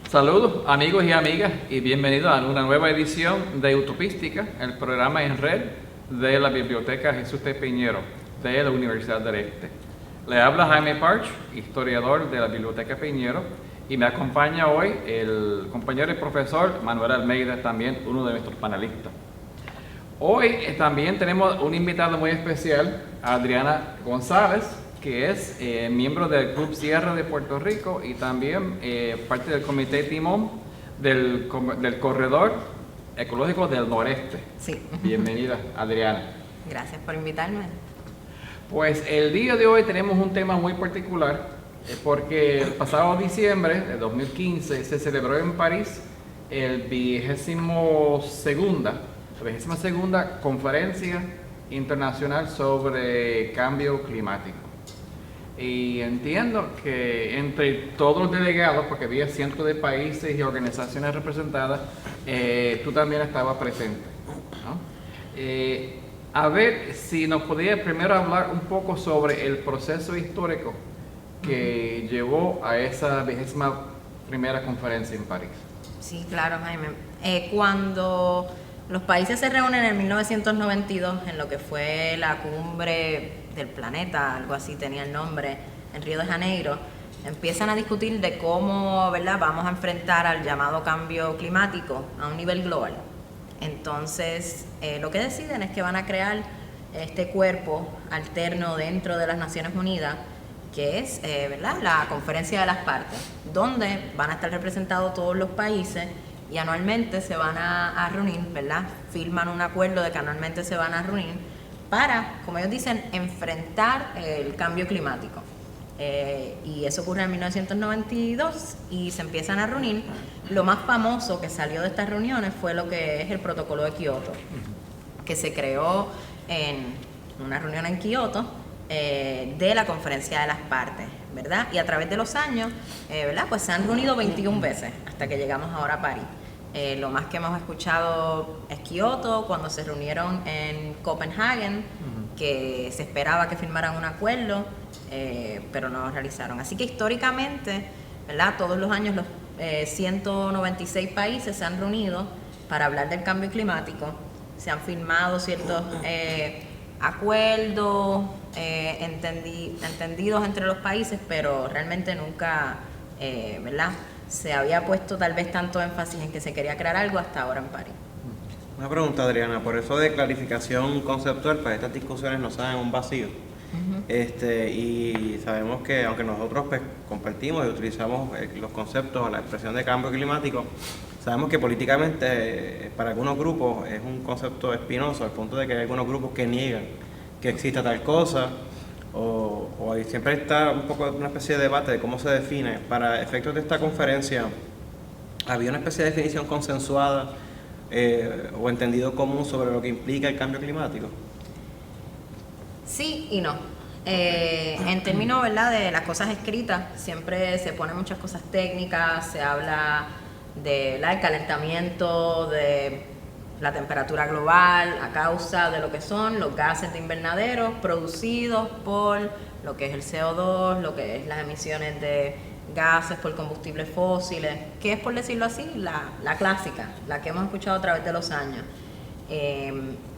Saludos amigos y amigas y bienvenidos a una nueva edición de Utopística, el programa en red de la Biblioteca Jesús T. Piñero de la Universidad del Este. Le habla Jaime Parch, historiador de la Biblioteca Piñero, y me acompaña hoy el compañero y profesor Manuel Almeida, también uno de nuestros panelistas. Hoy también tenemos un invitado muy especial, Adriana González, que es miembro del Club Sierra de Puerto Rico y también parte del Comité Timón del Corredor Ecológico del Noreste. Sí. Bienvenida, Adriana. Gracias por invitarme. Pues el día de hoy tenemos un tema muy particular porque el pasado diciembre de 2015 se celebró en París el 22ª Conferencia Internacional sobre Cambio Climático. Y entiendo que entre todos los delegados, porque había cientos de países y organizaciones representadas, tú también estabas presente, ¿no? A ver si nos podías primero hablar un poco sobre el proceso histórico que llevó a esa 21ª conferencia en París. Sí, claro, Jaime. Cuando los países se reúnen en 1992 en lo que fue la cumbre del planeta, algo así tenía el nombre, en Río de Janeiro, empiezan a discutir de cómo, ¿verdad?, vamos a enfrentar al llamado cambio climático a un nivel global. Entonces, lo que deciden es que van a crear este cuerpo alterno dentro de las Naciones Unidas, que es, ¿verdad?, la Conferencia de las Partes, donde van a estar representados todos los países y anualmente se van a reunir, ¿verdad? Firman un acuerdo de que anualmente se van a reunir para, como ellos dicen, enfrentar el cambio climático. Y eso ocurre en 1992 y se empiezan a reunir. Lo más famoso que salió de estas reuniones fue lo que es el Protocolo de Kioto, que se creó en una reunión en Kioto de la Conferencia de las Partes, ¿verdad? Y a través de los años, ¿verdad?, pues se han reunido 21 veces hasta que llegamos ahora a París. Lo más que hemos escuchado es Kioto, cuando se reunieron en Copenhague, que se esperaba que firmaran un acuerdo, pero no lo realizaron. Así que históricamente, ¿verdad?, todos los años los 196 países se han reunido para hablar del cambio climático. Se han firmado ciertos acuerdos entendidos entre los países, pero realmente nunca, ¿verdad?, se había puesto tal vez tanto énfasis en que se quería crear algo hasta ahora en París. Una pregunta, Adriana, por eso de clarificación conceptual, para estas discusiones no sean un vacío. Y sabemos que aunque nosotros pues, compartimos y utilizamos los conceptos o la expresión de cambio climático, sabemos que políticamente para algunos grupos es un concepto espinoso, al punto de que hay algunos grupos que niegan que exista tal cosa, o siempre está un poco una especie de debate de cómo se define. Para efectos de esta conferencia, ¿había una especie de definición consensuada o entendido común sobre lo que implica el cambio climático? Sí y no. En términos, ¿verdad?, de las cosas escritas, siempre se ponen muchas cosas técnicas, se habla del calentamiento, de la temperatura global a causa de lo que son los gases de invernadero producidos por lo que es el CO2, lo que es las emisiones de gases por combustibles fósiles, que es, por decirlo así, la clásica, la que hemos escuchado a través de los años.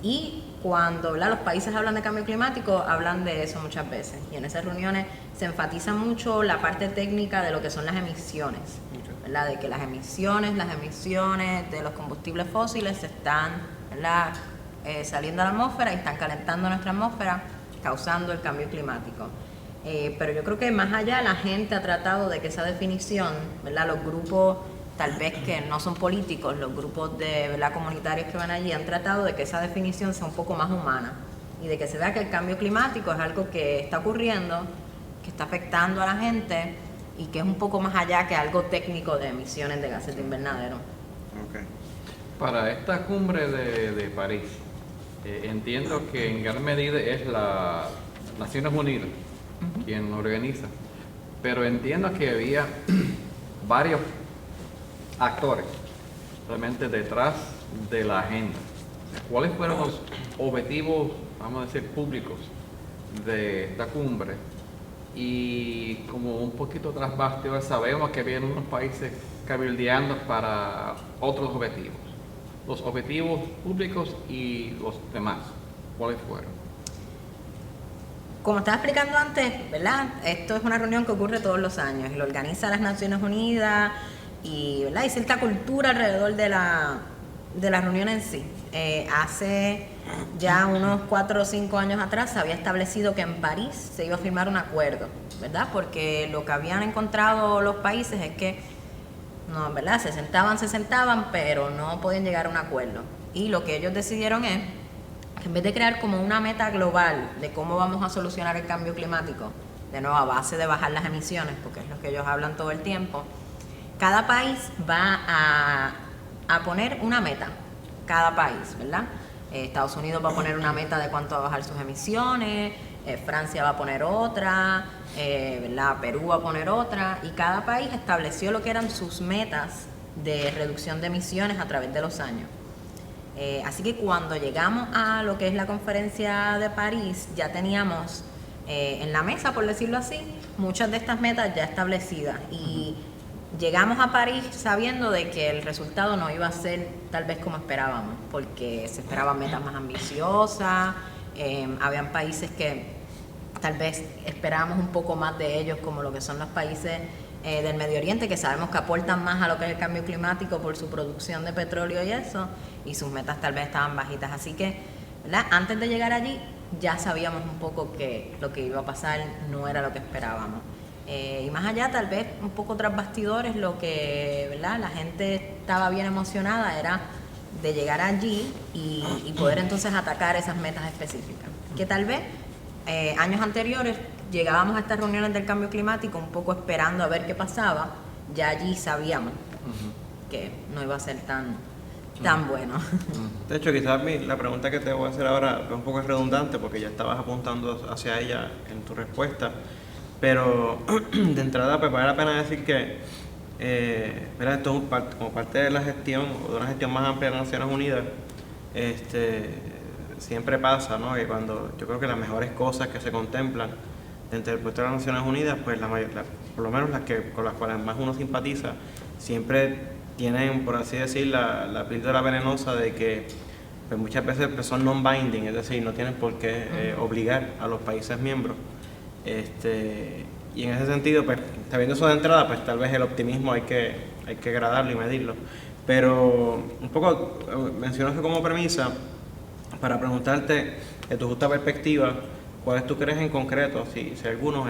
Y cuando, ¿verdad?, los países hablan de cambio climático, hablan de eso muchas veces. Y en esas reuniones se enfatiza mucho la parte técnica de lo que son las emisiones, ¿verdad?, de que las emisiones de los combustibles fósiles se están, ¿verdad?, saliendo a la atmósfera y están calentando nuestra atmósfera, causando el cambio climático. Pero yo creo que más allá la gente ha tratado de que esa definición, ¿verdad?, los grupos tal vez que no son políticos, los grupos de, ¿verdad?, comunitarios que van allí han tratado de que esa definición sea un poco más humana y de que se vea que el cambio climático es algo que está ocurriendo, que está afectando a la gente y que es un poco más allá que algo técnico de emisiones de gases de invernadero. Okay. Para esta cumbre de París, entiendo que en gran medida es la Naciones Unidas quien organiza, pero entiendo que había varios actores realmente detrás de la agenda. ¿Cuáles fueron los objetivos, vamos a decir, públicos de esta cumbre? Y como un poquito tras bastidores, sabemos que había unos países cabildeando para otros objetivos. Los objetivos públicos y los demás, ¿cuáles fueron? Como estaba explicando antes, ¿verdad? Esto es una reunión que ocurre todos los años y lo organiza las Naciones Unidas y, ¿verdad?, hay cierta cultura alrededor de la reunión en sí. Hace ya unos 4 o 5 años atrás se había establecido que en París se iba a firmar un acuerdo, ¿verdad? Porque lo que habían encontrado los países es que, no, ¿verdad?, se sentaban, pero no podían llegar a un acuerdo. Y lo que ellos decidieron es que en vez de crear como una meta global de cómo vamos a solucionar el cambio climático, de nuevo a base de bajar las emisiones, porque es lo que ellos hablan todo el tiempo, cada país va a poner una meta, cada país, ¿verdad? Estados Unidos va a poner una meta de cuánto va a bajar sus emisiones, Francia va a poner otra, ¿verdad?, Perú va a poner otra, y cada país estableció lo que eran sus metas de reducción de emisiones a través de los años. Así que cuando llegamos a lo que es la conferencia de París, ya teníamos en la mesa, por decirlo así, muchas de estas metas ya establecidas. Y llegamos a París sabiendo de que el resultado no iba a ser tal vez como esperábamos, porque se esperaban metas más ambiciosas, habían países que tal vez esperábamos un poco más de ellos, como lo que son los países del Medio Oriente, que sabemos que aportan más a lo que es el cambio climático por su producción de petróleo y eso, y sus metas tal vez estaban bajitas. Así que, ¿verdad?, antes de llegar allí ya sabíamos un poco que lo que iba a pasar no era lo que esperábamos. Y más allá, tal vez un poco tras bastidores, lo que, ¿verdad?, la gente estaba bien emocionada era de llegar allí y poder entonces atacar esas metas específicas. Que tal vez años anteriores llegábamos a estas reuniones del cambio climático un poco esperando a ver qué pasaba, ya allí sabíamos que no iba a ser tan bueno. De hecho, quizás la pregunta que te voy a hacer ahora es un poco redundante porque ya estabas apuntando hacia ella en tu respuesta, pero de entrada pues vale la pena decir que ¿verdad?, esto es como parte de la gestión o de una gestión más amplia de las Naciones Unidas. Siempre pasa, ¿no?, que cuando yo creo que las mejores cosas que se contemplan dentro del puesto de las Naciones Unidas, pues por lo menos con las cuales más uno simpatiza, siempre tienen, por así decir, la píldora venenosa de que pues muchas veces pues, son non-binding, es decir, no tienen por qué obligar a los países miembros. Y en ese sentido, pues, sabiendo eso de entrada, pues tal vez el optimismo hay que gradarlo y medirlo. Pero un poco menciono que como premisa, para preguntarte, de tu justa perspectiva, ¿cuáles tú crees en concreto, si algunos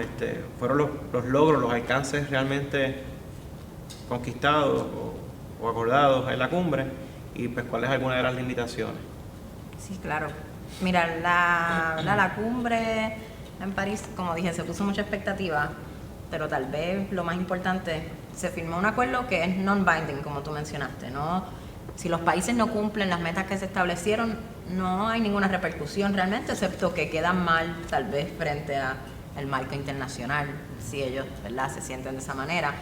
fueron los logros, los alcances realmente conquistados o acordados en la cumbre, y pues cuáles algunas de las limitaciones? Sí, claro. Mira, la cumbre en París, como dije, se puso mucha expectativa, pero tal vez lo más importante, se firmó un acuerdo que es non-binding, como tú mencionaste, ¿no? Si los países no cumplen las metas que se establecieron, no hay ninguna repercusión realmente, excepto que quedan mal tal vez frente al marco internacional, si ellos, ¿verdad?, se sienten de esa manera.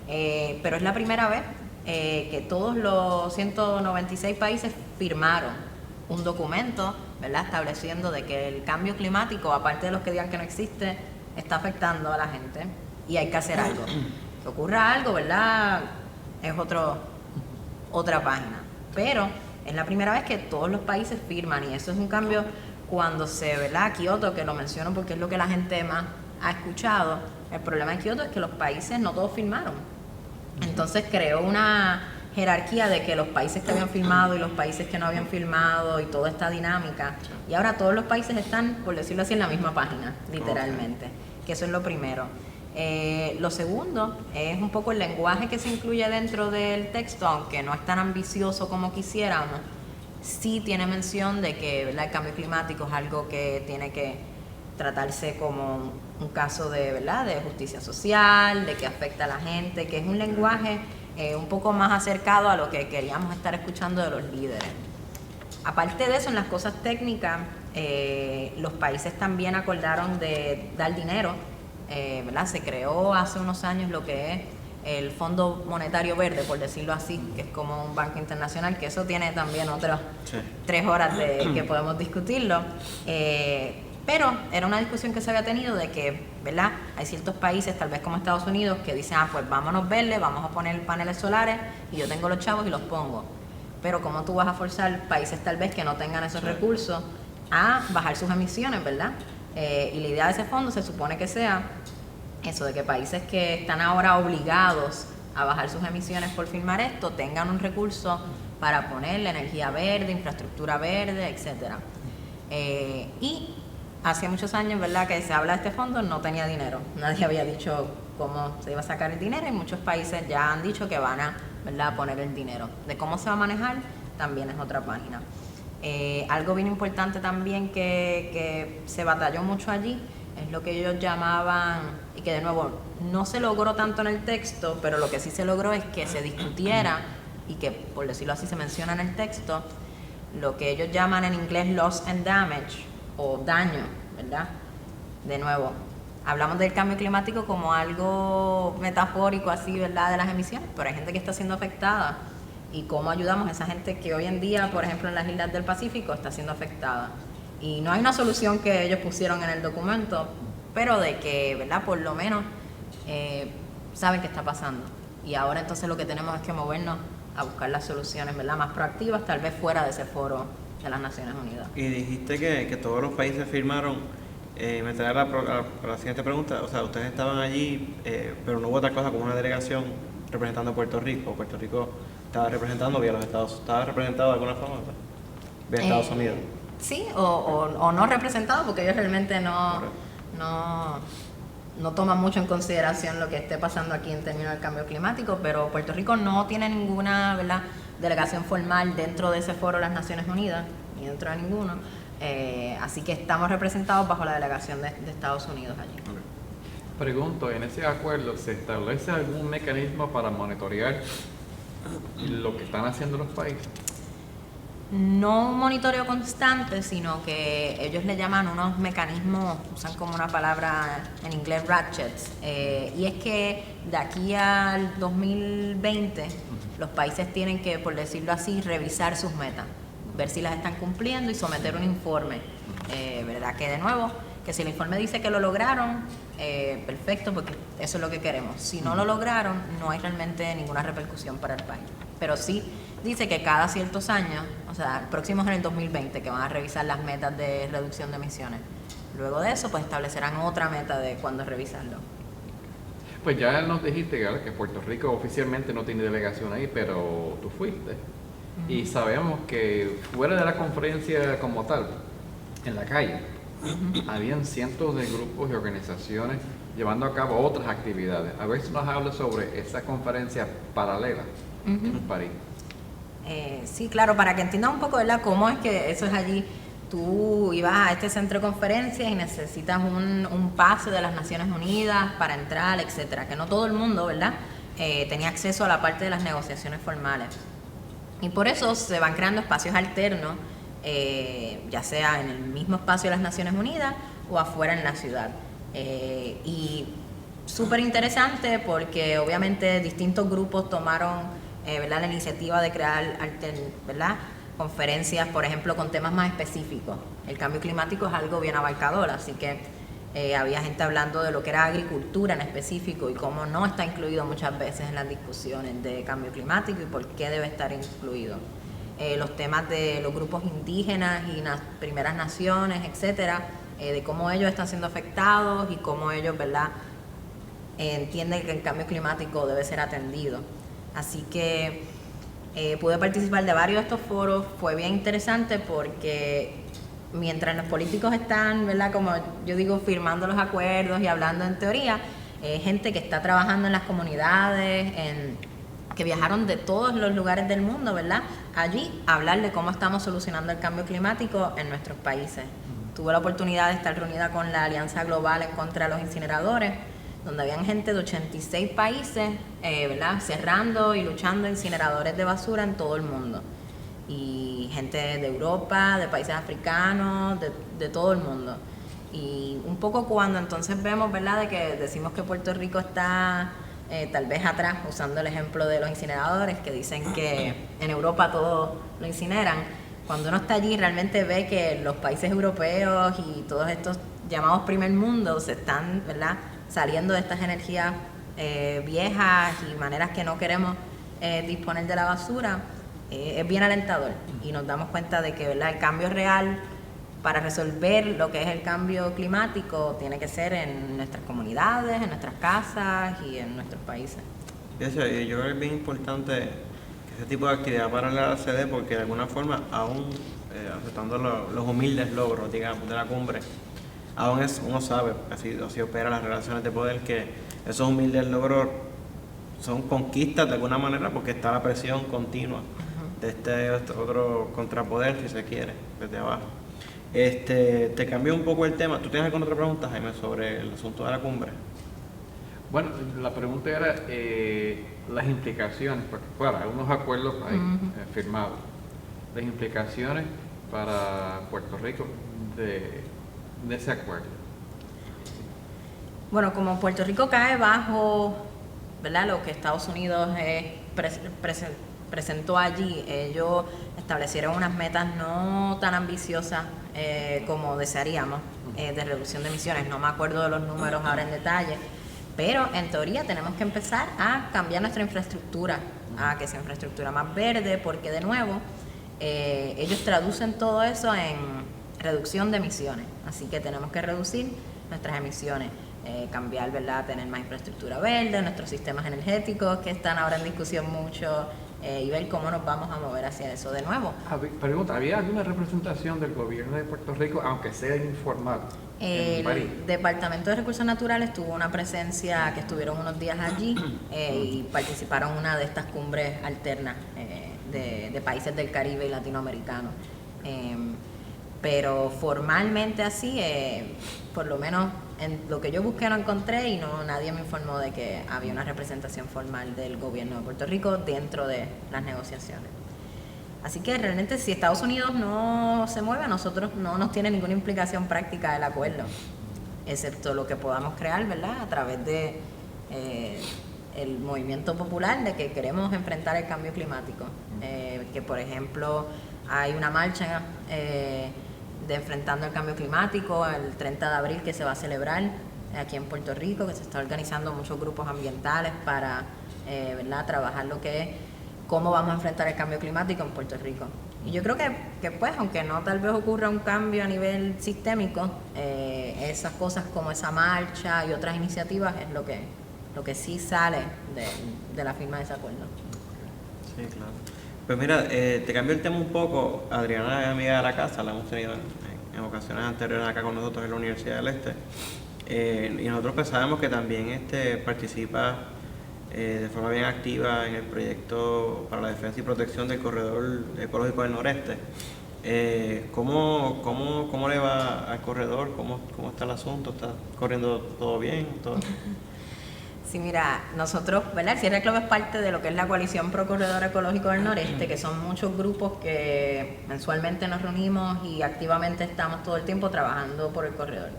Pero es la primera vez que todos los 196 países firmaron un documento, ¿verdad?, estableciendo de que el cambio climático, aparte de los que digan que no existe, está afectando a la gente y hay que hacer algo. Que ocurra algo, ¿verdad?, es otra página. Pero es la primera vez que todos los países firman, y eso es un cambio cuando ¿verdad?, Kioto, que lo menciono porque es lo que la gente más ha escuchado. El problema de Kioto es que los países no todos firmaron. Entonces creó una jerarquía de que los países que habían firmado y los países que no habían firmado y toda esta dinámica. Y ahora todos los países están, por decirlo así, en la misma página, literalmente. Que eso es lo primero. Lo segundo es un poco el lenguaje que se incluye dentro del texto, aunque no es tan ambicioso como quisiéramos, sí tiene mención de que, ¿verdad?, el cambio climático es algo que tiene que tratarse como un caso de, ¿verdad?, de justicia social, de que afecta a la gente, que es un lenguaje un poco más acercado a lo que queríamos estar escuchando de los líderes. Aparte de eso, en las cosas técnicas, los países también acordaron de dar dinero, ¿verdad? Se creó hace unos años lo que es el Fondo Monetario Verde, por decirlo así, que es como un banco internacional, que eso tiene también otras 3 horas de que podemos discutirlo. Pero era una discusión que se había tenido de que, ¿verdad?, hay ciertos países, tal vez como Estados Unidos, que dicen, pues vámonos verdes, vamos a poner paneles solares y yo tengo los chavos y los pongo. Pero ¿cómo tú vas a forzar países tal vez que no tengan esos recursos a bajar sus emisiones, ¿verdad? Y la idea de ese fondo se supone que sea eso, de que países que están ahora obligados a bajar sus emisiones por firmar esto, tengan un recurso para ponerle energía verde, infraestructura verde, etcétera. Y hace muchos años, ¿verdad?, que se habla de este fondo, no tenía dinero. Nadie había dicho cómo se iba a sacar el dinero y muchos países ya han dicho que van a, ¿verdad?, poner el dinero. De cómo se va a manejar también es otra página. Algo bien importante también que se batalló mucho allí es lo que ellos llamaban, y que de nuevo no se logró tanto en el texto, pero lo que sí se logró es que se discutiera, y que por decirlo así se menciona en el texto, lo que ellos llaman en inglés loss and damage, o daño, ¿verdad? De nuevo, hablamos del cambio climático como algo metafórico así, ¿verdad?, de las emisiones, pero hay gente que está siendo afectada, y cómo ayudamos a esa gente que hoy en día, por ejemplo, en las islas del Pacífico está siendo afectada. Y no hay una solución que ellos pusieron en el documento, pero de que, ¿verdad?, por lo menos saben qué está pasando. Y ahora entonces lo que tenemos es que movernos a buscar las soluciones, ¿verdad?, más proactivas, tal vez fuera de ese foro de las Naciones Unidas. Y dijiste que todos los países firmaron. Me trae la siguiente pregunta. O sea, ustedes estaban allí, pero no hubo otra cosa como una delegación representando a Puerto Rico. Puerto Rico estaba representando vía los Estados Unidos. ¿Estaba representado de alguna forma vía Estados Unidos? Sí, o no representado, porque ellos realmente no toman mucho en consideración lo que esté pasando aquí en términos del cambio climático, pero Puerto Rico no tiene ninguna, ¿verdad?, delegación formal dentro de ese foro de las Naciones Unidas, ni dentro de ninguno, así que estamos representados bajo la delegación de Estados Unidos allí. Pregunto, ¿en ese acuerdo se establece algún mecanismo para monitorear lo que están haciendo los países? No un monitoreo constante, sino que ellos le llaman unos mecanismos, usan como una palabra en inglés, ratchets, y es que de aquí al 2020 los países tienen que, por decirlo así, revisar sus metas, ver si las están cumpliendo y someter un informe, ¿verdad? Que de nuevo, que si el informe dice que lo lograron, perfecto, porque eso es lo que queremos. Si no lo lograron, no hay realmente ninguna repercusión para el país. Pero sí dice que cada ciertos años, o sea, el próximo es en el 2020, que van a revisar las metas de reducción de emisiones. Luego de eso, pues establecerán otra meta de cuándo revisarlo. Pues ya nos dijiste que Puerto Rico oficialmente no tiene delegación ahí, pero tú fuiste. Y sabemos que fuera de la conferencia como tal, en la calle, habían cientos de grupos y organizaciones llevando a cabo otras actividades. A ver si nos habla sobre esa conferencia paralela en París. Sí, claro, para que entiendan un poco, ¿verdad?, cómo es que eso es allí. Tú ibas a este centro de conferencias y necesitas un pase de las Naciones Unidas para entrar, etcétera, que no todo el mundo, ¿verdad?, tenía acceso a la parte de las negociaciones formales. Y por eso se van creando espacios alternos, ya sea en el mismo espacio de las Naciones Unidas o afuera en la ciudad. Y súper interesante porque obviamente distintos grupos tomaron ¿verdad?, la iniciativa de crear ¿verdad?, conferencias, por ejemplo, con temas más específicos. El cambio climático es algo bien abarcador, así que había gente hablando de lo que era agricultura en específico y cómo no está incluido muchas veces en las discusiones de cambio climático y por qué debe estar incluido. Los temas de los grupos indígenas y las primeras naciones, etcétera, de cómo ellos están siendo afectados y cómo ellos, ¿verdad?, entienden que el cambio climático debe ser atendido. Así que pude participar de varios de estos foros, fue bien interesante porque mientras los políticos están, ¿verdad?, como yo digo, firmando los acuerdos y hablando en teoría, gente que está trabajando en las comunidades, que viajaron de todos los lugares del mundo, ¿verdad? Allí a hablar de cómo estamos solucionando el cambio climático en nuestros países. Tuve la oportunidad de estar reunida con la Alianza Global en contra de los incineradores, donde habían gente de 86 países, ¿verdad? Cerrando y luchando incineradores de basura en todo el mundo. Y gente de Europa, de países africanos, de todo el mundo. Y un poco cuando entonces vemos, ¿verdad?, de que decimos que Puerto Rico está tal vez atrás, usando el ejemplo de los incineradores, que dicen que en Europa todo lo incineran. Cuando uno está allí realmente ve que los países europeos y todos estos llamados primer mundo se están, ¿verdad?, saliendo de estas energías viejas y maneras que no queremos disponer de la basura. Es bien alentador y nos damos cuenta de que, ¿verdad?, el cambio real para resolver lo que es el cambio climático tiene que ser en nuestras comunidades, en nuestras casas y en nuestros países. Yo creo que es bien importante que ese tipo de actividad paralela se dé porque de alguna forma, aún aceptando los humildes logros, digamos, de la cumbre, aún uno sabe, así opera las relaciones de poder, que esos humildes logros son conquistas de alguna manera porque está la presión continua de este otro contrapoder, si se quiere, desde abajo. Te cambió un poco el tema. ¿Tú tienes alguna otra pregunta, Jaime, sobre el asunto de la cumbre? Bueno, la pregunta era las implicaciones, porque claro, hay unos acuerdos ahí firmados, las implicaciones para Puerto Rico de ese acuerdo. Bueno, como Puerto Rico cae bajo, ¿verdad?, lo que Estados Unidos presentó allí, ellos establecieron unas metas no tan ambiciosas como desearíamos de reducción de emisiones. No me acuerdo de los números ahora en detalle, pero en teoría tenemos que empezar a cambiar nuestra infraestructura, a que sea infraestructura más verde, porque de nuevo ellos traducen todo eso en reducción de emisiones, así que tenemos que reducir nuestras emisiones. Cambiar, ¿verdad?, tener más infraestructura verde, nuestros sistemas energéticos que están ahora en discusión mucho, y ver cómo nos vamos a mover hacia eso de nuevo. Pregunta, ¿había alguna representación del gobierno de Puerto Rico, aunque sea informal? El Departamento de Recursos Naturales tuvo una presencia que estuvieron unos días allí y participaron en una de estas cumbres alternas de países del Caribe y latinoamericanos. Pero formalmente así, por lo menos en lo que yo busqué no encontré y nadie me informó de que había una representación formal del gobierno de Puerto Rico dentro de las negociaciones. Así que realmente si Estados Unidos no se mueve, a nosotros no nos tiene ninguna implicación práctica el acuerdo, excepto lo que podamos crear, ¿verdad?, a través de el movimiento popular de que queremos enfrentar el cambio climático. Que por ejemplo hay una marcha de enfrentando el cambio climático el 30 de abril que se va a celebrar aquí en Puerto Rico, que se está organizando muchos grupos ambientales para ¿verdad?, trabajar lo que es cómo vamos a enfrentar el cambio climático en Puerto Rico. Y yo creo que pues, aunque no tal vez ocurra un cambio a nivel sistémico, esas cosas como esa marcha y otras iniciativas es lo que sí sale de la firma de ese acuerdo. Sí, claro. Pues mira, te cambio el tema un poco. Adriana es amiga de la casa, la hemos tenido en ocasiones anteriores acá con nosotros en la Universidad del Este. Y nosotros pues sabemos que también participa de forma bien activa en el proyecto para la defensa y protección del corredor ecológico del noreste. ¿Cómo le va al corredor? ¿Cómo está el asunto? ¿Está corriendo todo bien? ¿Todo? Sí, mira, nosotros, ¿verdad? El Sierra Club es parte de lo que es la Coalición Pro Corredor Ecológico del Noreste, que son muchos grupos que mensualmente nos reunimos y activamente estamos todo el tiempo trabajando por el corredor.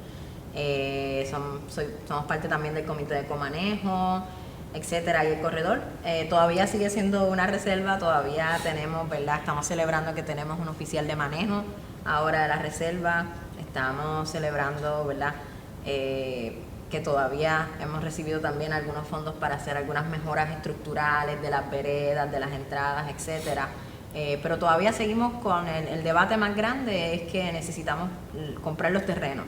Somos parte también del Comité de Comanejo, etcétera, y el corredor todavía sigue siendo una reserva, todavía tenemos, ¿verdad? Estamos celebrando que tenemos un oficial de manejo ahora de la reserva, estamos celebrando, ¿verdad?, que todavía hemos recibido también algunos fondos para hacer algunas mejoras estructurales de las veredas, de las entradas, etcétera. Pero todavía seguimos con el debate más grande, es que necesitamos comprar los terrenos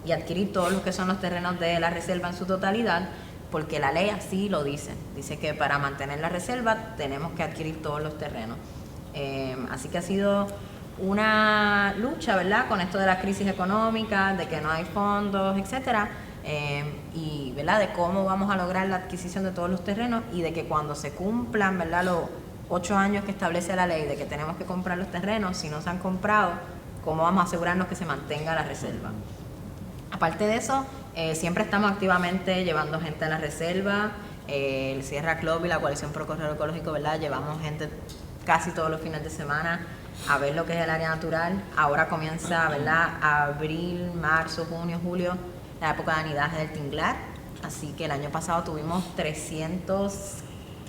y adquirir todos los que son los terrenos de la reserva en su totalidad, porque la ley así lo dice que para mantener la reserva tenemos que adquirir todos los terrenos. Así que ha sido una lucha, ¿verdad?, con esto de la crisis económica, de que no hay fondos, etcétera. y ¿verdad? De cómo vamos a lograr la adquisición de todos los terrenos y de que cuando se cumplan, ¿verdad? Los 8 años que establece la ley de que tenemos que comprar los terrenos, si no se han comprado, cómo vamos a asegurarnos que se mantenga la reserva. Aparte de eso, siempre estamos activamente llevando gente a la reserva. El Sierra Club y la Coalición Pro Corredor Ecológico, ¿verdad? Llevamos gente casi todos los fines de semana a ver lo que es el área natural. Ahora comienza, ¿verdad? Abril, marzo, junio, julio, la época de anidaje del tinglar. Así que el año pasado tuvimos 300,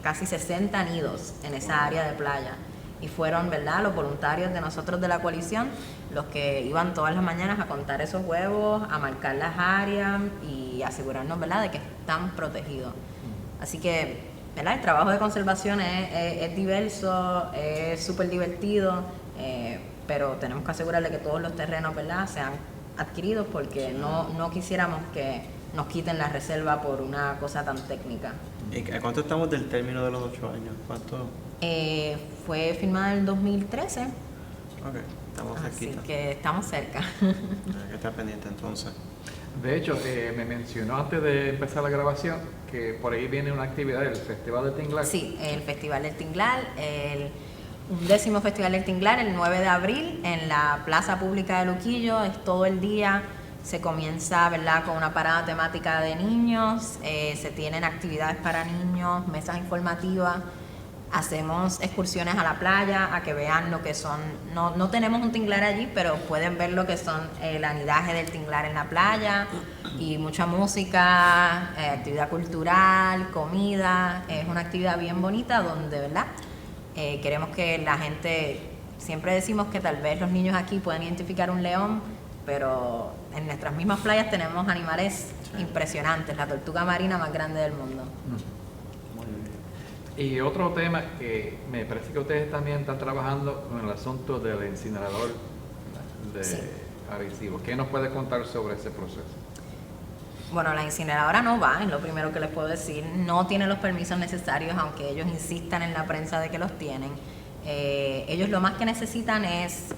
casi 60 nidos en esa área de playa. Y fueron, ¿verdad?, los voluntarios de nosotros de la coalición los que iban todas las mañanas a contar esos huevos, a marcar las áreas y asegurarnos, ¿verdad?, de que están protegidos. Así que, ¿verdad?, el trabajo de conservación es diverso, es súper divertido, pero tenemos que asegurarle que todos los terrenos, ¿verdad?, sean adquiridos porque no quisiéramos que nos quiten la reserva por una cosa tan técnica. ¿Y a cuánto estamos del término de los 8 años? ¿Cuánto? Fue firmada en el 2013. Ok, estamos cerquita. Así que estamos cerca. Hay que estar pendiente entonces. De hecho, me mencionó antes de empezar la grabación que por ahí viene una actividad, el Festival del Tinglar. Sí, el Festival del Tinglar, el 11º Festival del Tinglar, el 9 de abril, en la Plaza Pública de Luquillo, es todo el día. Se comienza, ¿verdad?, con una parada temática de niños, se tienen actividades para niños, mesas informativas, hacemos excursiones a la playa, a que vean lo que son, no tenemos un tinglar allí, pero pueden ver lo que son el anidaje del tinglar en la playa, y mucha música, actividad cultural, comida. Es una actividad bien bonita donde, ¿verdad?, queremos que la gente, siempre decimos que tal vez los niños aquí pueden identificar un león, pero en nuestras mismas playas tenemos animales impresionantes, la tortuga marina más grande del mundo. Y otro tema que me parece que ustedes también están trabajando en el asunto del incinerador de Arecibo. ¿Qué nos puede contar sobre ese proceso? Bueno, la incineradora no va, es lo primero que les puedo decir. No tiene los permisos necesarios, aunque ellos insistan en la prensa de que los tienen. Ellos lo más que necesitan es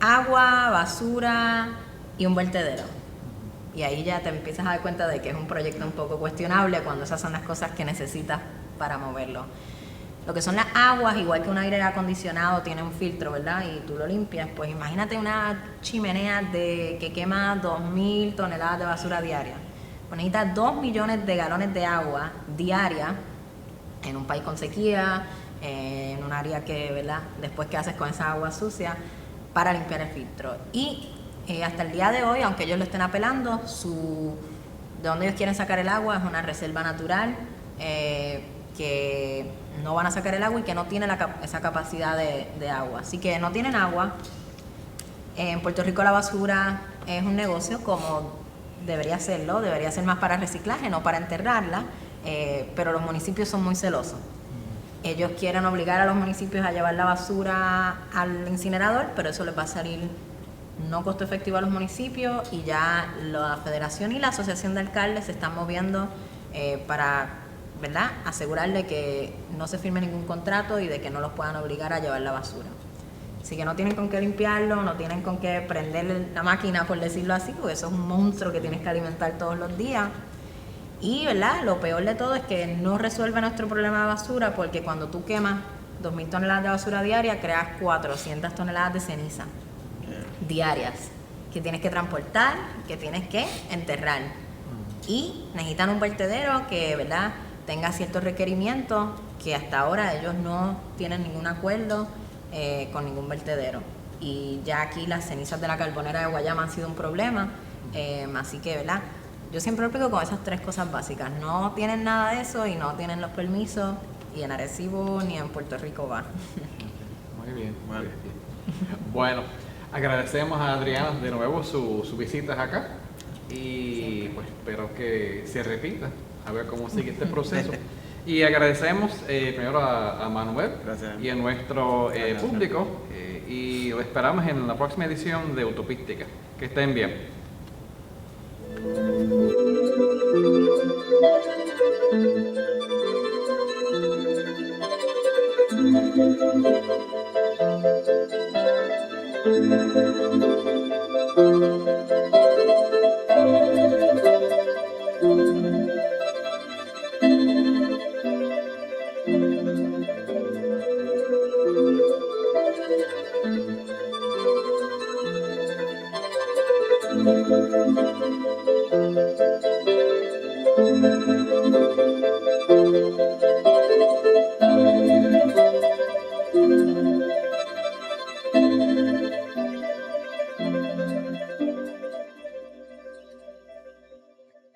agua, basura y un vertedero. Y ahí ya te empiezas a dar cuenta de que es un proyecto un poco cuestionable cuando esas son las cosas que necesitas para moverlo. Lo que son las aguas, igual que un aire acondicionado tiene un filtro, ¿verdad? Y tú lo limpias, pues imagínate una chimenea que quema 2.000 toneladas de basura diaria. Pues necesitas 2 millones de galones de agua diaria en un país con sequía, en un área que, ¿verdad?, después qué haces con esa agua sucia para limpiar el filtro. Y hasta el día de hoy, aunque ellos lo estén apelando, de donde ellos quieren sacar el agua es una reserva natural, que no van a sacar el agua y que no tiene esa capacidad de agua. Así que no tienen agua. En Puerto Rico la basura es un negocio como debería serlo, debería ser más para reciclaje, no para enterrarla, pero los municipios son muy celosos. Ellos quieren obligar a los municipios a llevar la basura al incinerador, pero eso les va a salir no costo efectivo a los municipios, y ya la Federación y la Asociación de Alcaldes se están moviendo para, ¿verdad?, asegurarle que no se firme ningún contrato y de que no los puedan obligar a llevar la basura. Así que no tienen con qué limpiarlo, no tienen con qué prender la máquina, por decirlo así, porque eso es un monstruo que tienes que alimentar todos los días. Y, ¿verdad?, lo peor de todo es que no resuelve nuestro problema de basura, porque cuando tú quemas 2.000 toneladas de basura diaria, creas 400 toneladas de ceniza diarias que tienes que transportar, que tienes que enterrar. Y necesitan un vertedero que, ¿verdad?, tenga ciertos requerimientos que hasta ahora ellos no tienen ningún acuerdo con ningún vertedero. Y ya aquí las cenizas de la carbonera de Guayama han sido un problema, así que, ¿verdad?, yo siempre lo explico con esas 3 cosas básicas. No tienen nada de eso y no tienen los permisos, y en Arecibo ni en Puerto Rico va. Muy bien, muy bien. Bueno, agradecemos a Adriana de nuevo sus visitas acá, y pues espero que se repita, a ver cómo sigue este proceso. Y agradecemos primero a Manuel. Gracias. Y a nuestro público, y lo esperamos en la próxima edición de Utopística. Que estén bien.